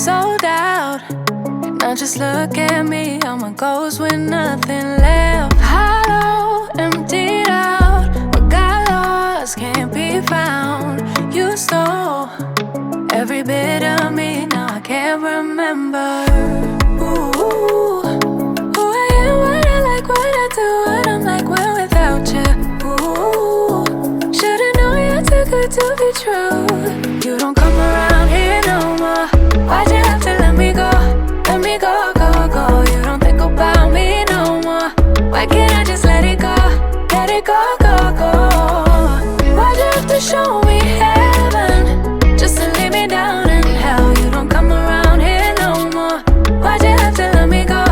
sold out. Now just look at me, I'm a ghost with nothing left. Hollow, emptied out. What got lost can't be found. You stole every bit of me, now I can't remember. Ooh, who I am, what I like, what I do, what I'm like when without you. Ooh, should've known you're too good to be true. You don't come around here no more. Why'd you have to let me go? Let me go, go, go. You don't think about me no more. Why can't I just let it go? Let it go, go, go. Why'd you have to show me heaven just to leave me down in hell? You don't come around here no more. Why'd you have to let me go?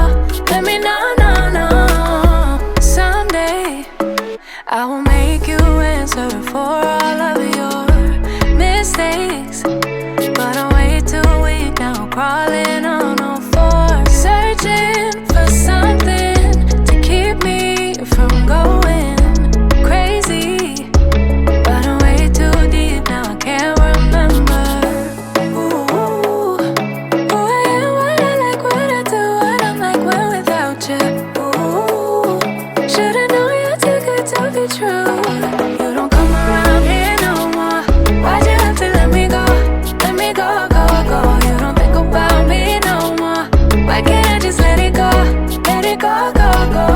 Let me know, no, no. Someday I will make you answer for all of your mistakes, but I'm way too weak now, crawling on all fours, searching for something to keep me from going crazy. But I'm way too deep now, I can't remember. Ooh, who I am, what I like, what I do, what I'm like when without you. Ooh, should've known you're too good to be true. You don't come around here no more. Why'd you have to let me go? Let me go, go, go. You don't think about me no more. Why can't I just let it go? Let it go, go, go.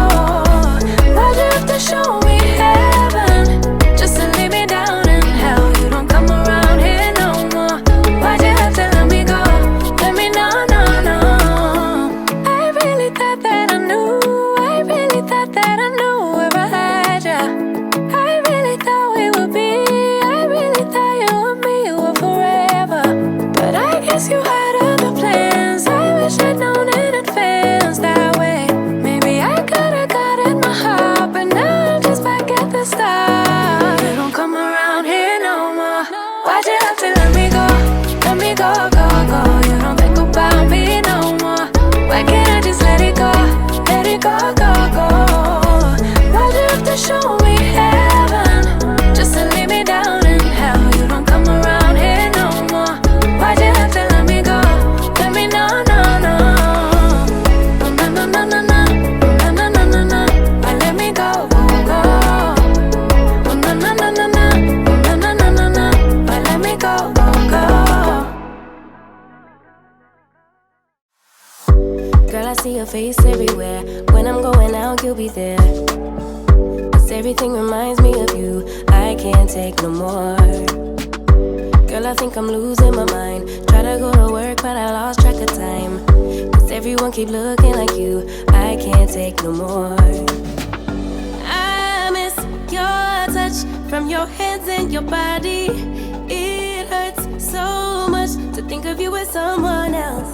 Why'd you have to show me heaven just to leave me down in hell? You don't come around here no more. Why'd you have to let me go? Let me know, no, no. I really thought that I knew. I really thought that I knew where I had ya. I really thought we would be. I really thought you and me were forever. But I guess you had other plans. I wish I'd known in advance that way. Maybe I could've gotten my heart, but now I'm just back at the start. You don't come around here no more. Why'd you have to let me go? Let me go, go, go. You don't think about me no more. Why can't I just let it go? Let it go, go, go. Why'd you have to show me heaven just to leave me down in hell? You don't come around here no more. Why'd you have to let me go? Let me know, no, no. Oh, no, no, no, no, no. Oh, no, no, no, no, no. Why let me go, go, go? Oh, no, no, no, no, no. Oh, no, no, no, no, no. Why let me go, go, go? Girl, I see your face everywhere. When I'm going out, you'll be there. 'Cause everything reminds me of you. I can't take no more. Girl, I think I'm losing my mind. Try to go to work, but I lost track of time. 'Cause everyone keep looking like you. I can't take no more. I miss your touch from your hands and your body. It hurts so much to think of you as someone else.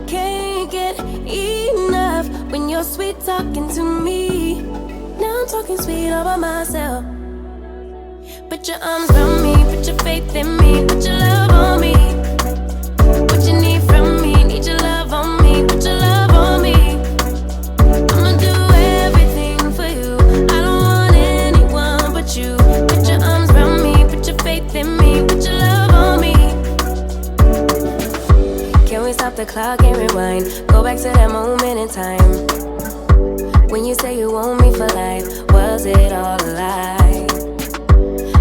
Can't get enough when you're sweet talking to me. Now I'm talking sweet all by myself. Put your arms around me, put your faith in me, put your love on me. What you need from me, need your love on me, put your love on me. I'ma do everything for you, I don't want anyone but you. Put your arms around me, put your faith in me, put your love on me. Can we stop the clock and rewind? Go back to that moment in time when you say you want me for life. Was it all a lie?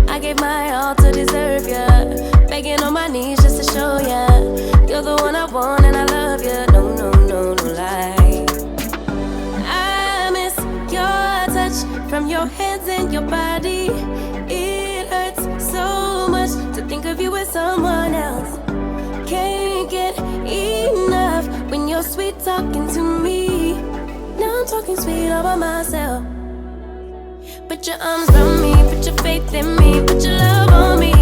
I gave my all to deserve ya, begging on my knees just to show ya you're the one I want and I love ya. No, no, no, no lie. I miss your touch from your hands and your body. It hurts so much to think of you as someone else. Can't get enough when you're sweet talking to me. Now I'm talking sweet all by myself. Put your arms around me, put your faith in me, put your love on me.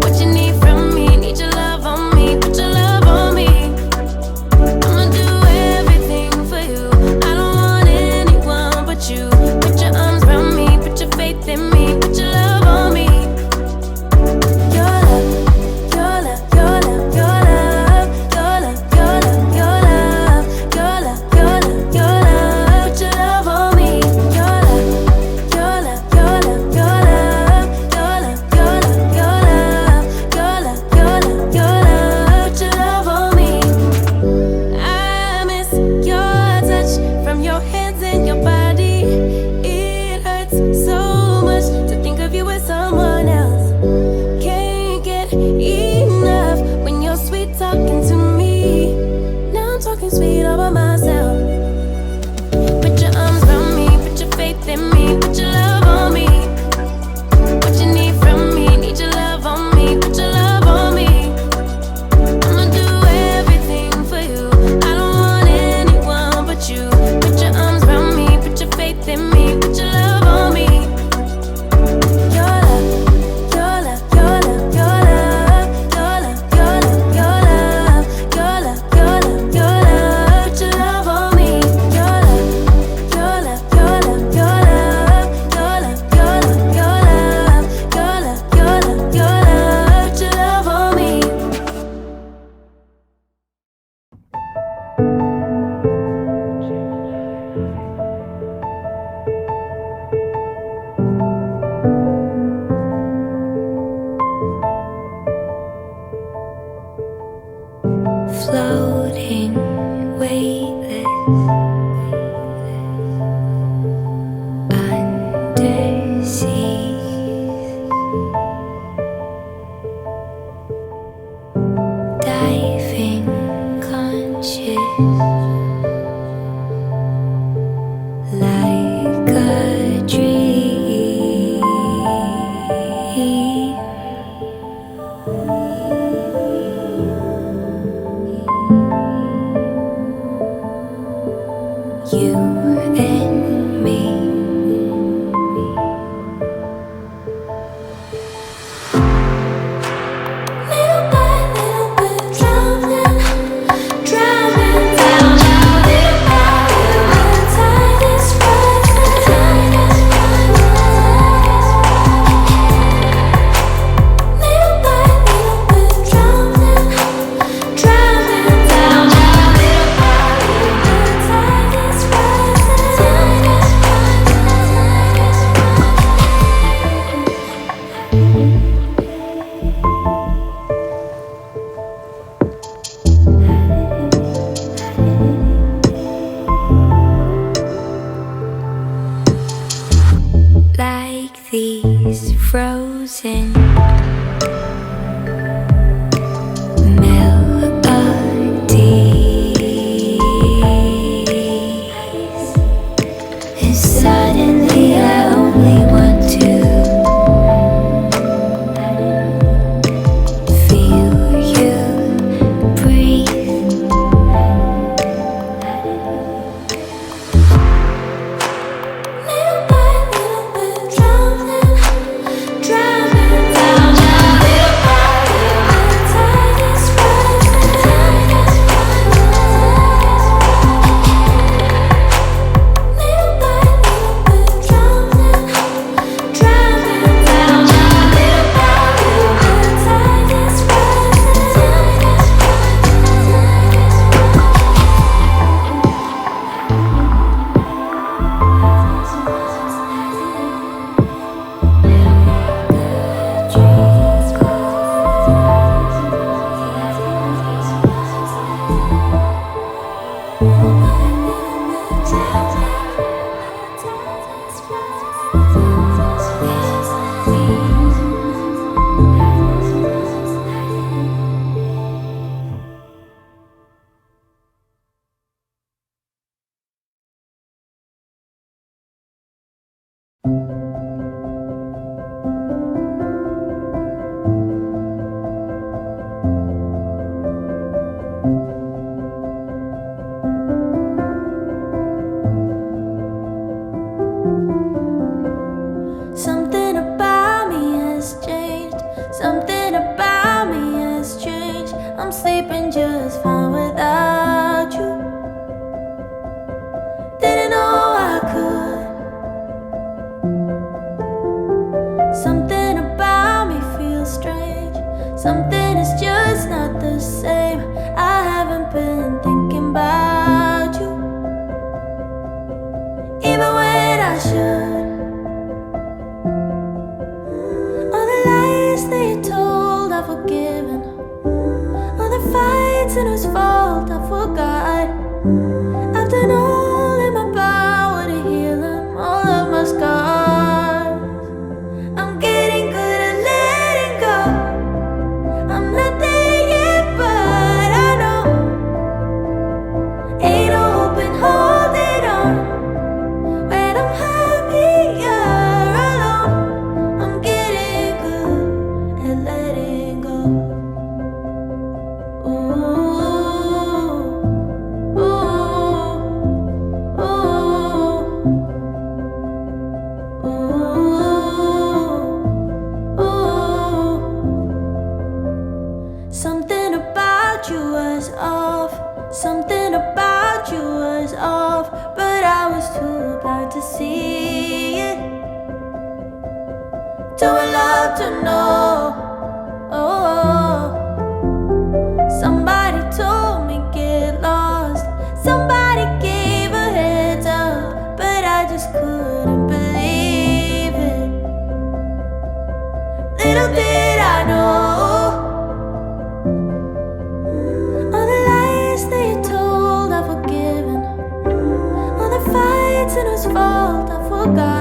What you need from me, need your love on me, put your love on me. I'ma do everything for you, I don't want anyone but you. Put your arms around me, put your faith in me, put your love on me. Your love, your love, your love, your love, your love, your love, your love, your love, your love, your love. Put your love on me. Your love, your love, your love, your love, your love, your love. All the lies that you his fault, I forgot.